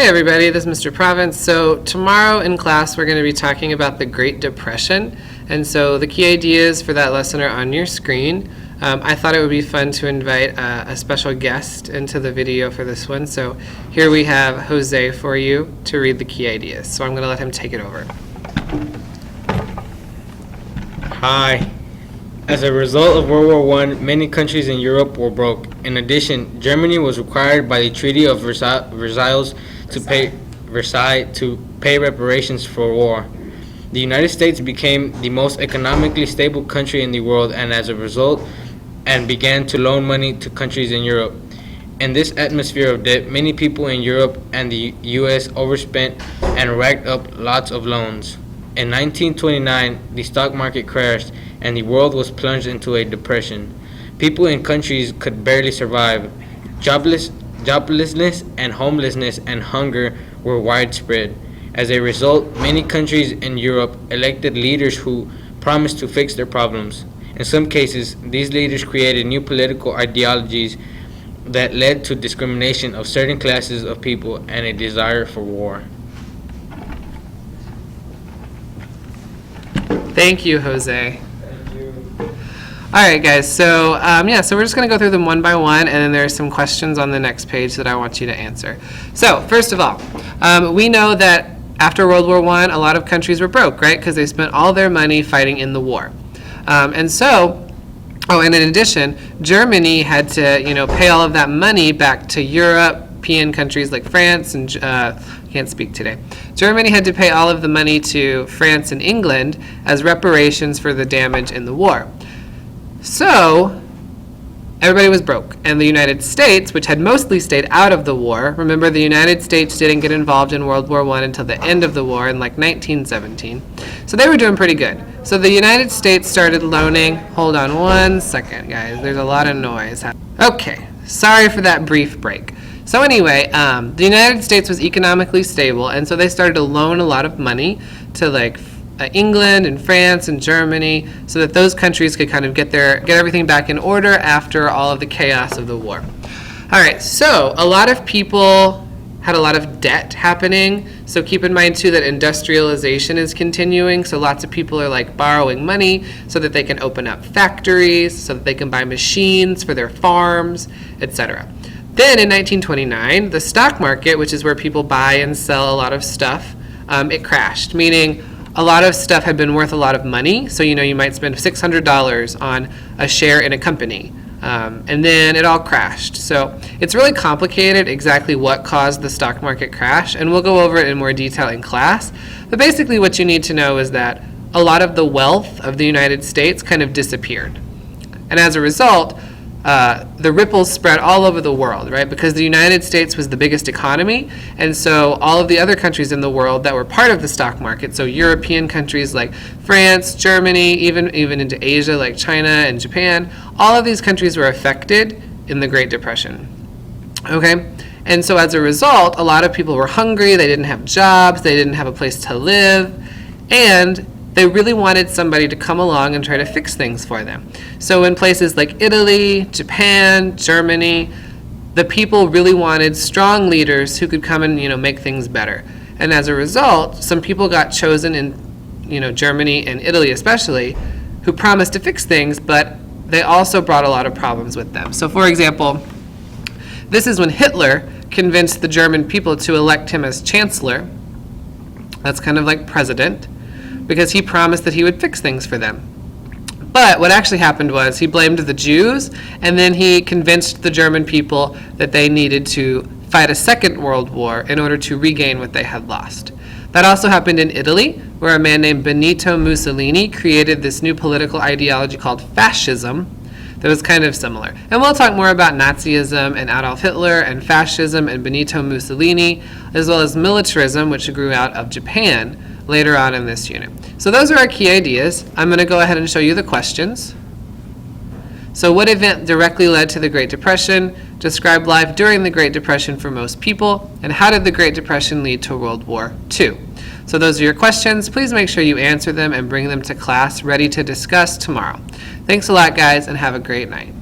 Hey everybody, this is Mr. Province. So tomorrow in class we're going to be talking about the Great Depression, and so the key ideas for that lesson are on your screen. I thought it would be fun to invite a special guest into the video for this one, so here we have Jose for you to read the key ideas. So I'm going to let him take it over. Hi. As a result of World War I, many countries in Europe were broke. In addition, Germany was required by the Treaty of Versailles to pay reparations for war. The United States became the most economically stable country in the world, and as a result, began to loan money to countries in Europe. In this atmosphere of debt, many people in Europe and the U.S. overspent and racked up lots of loans. In 1929, the stock market crashed, and the world was plunged into a depression. People in countries could barely survive. Joblessness and homelessness and hunger were widespread. As a result, many countries in Europe elected leaders who promised to fix their problems. In some cases, these leaders created new political ideologies that led to discrimination of certain classes of people and a desire for war. Thank you, Jose. All right, guys, so so we're just going to go through them one by one, and then there are some questions on the next page that I want you to answer. So, first of all, we know that after World War I, a lot of countries were broke, right, because they spent all their money fighting in the war. And in addition, Germany had to, pay all of that money back to European countries like France and, can't speak today. Germany had to pay all of the money to France and England as reparations for the damage in the war. So, everybody was broke, and the United States, which had mostly stayed out of the war, remember the United States didn't get involved in World War I until the end of the war in like 1917, so they were doing pretty good. So the United States started loaning, hold on one second guys, there's a lot of noise. Okay, sorry for that brief break. So anyway, the United States was economically stable, and so they started to loan a lot of money to England and France and Germany, so that those countries could kind of get everything back in order after all of the chaos of the war. All right, so a lot of people had a lot of debt happening, so keep in mind too that industrialization is continuing, so lots of people are borrowing money so that they can open up factories, so that they can buy machines for their farms, etc. Then in 1929, the stock market, which is where people buy and sell a lot of stuff, it crashed, meaning a lot of stuff had been worth a lot of money, so you might spend $600 on a share in a company, and then it all crashed. So it's really complicated exactly what caused the stock market crash, and we'll go over it in more detail in class. But basically what you need to know is that a lot of the wealth of the United States kind of disappeared. And as a result, the ripples spread all over the world, right? Because the United States was the biggest economy, and so all of the other countries in the world that were part of the stock market, so European countries like France, Germany, even into Asia like China and Japan, all of these countries were affected in the Great Depression. Okay? And so as a result, a lot of people were hungry, they didn't have jobs, they didn't have a place to live, and they really wanted somebody to come along and try to fix things for them. So in places like Italy, Japan, Germany, the people really wanted strong leaders who could come and make things better. And as a result, some people got chosen in Germany and Italy especially, who promised to fix things, but they also brought a lot of problems with them. So for example, this is when Hitler convinced the German people to elect him as chancellor. That's kind of like president, because he promised that he would fix things for them. But what actually happened was he blamed the Jews, and then he convinced the German people that they needed to fight a second world war in order to regain what they had lost. That also happened in Italy, where a man named Benito Mussolini created this new political ideology called fascism that was kind of similar. And we'll talk more about Nazism and Adolf Hitler and fascism and Benito Mussolini, as well as militarism, which grew out of Japan, later on in this unit. So those are our key ideas. I'm going to go ahead and show you the questions. So what event directly led to the Great Depression? Describe life during the Great Depression for most people. And how did the Great Depression lead to World War II? So those are your questions. Please make sure you answer them and bring them to class ready to discuss tomorrow. Thanks a lot, guys, and have a great night.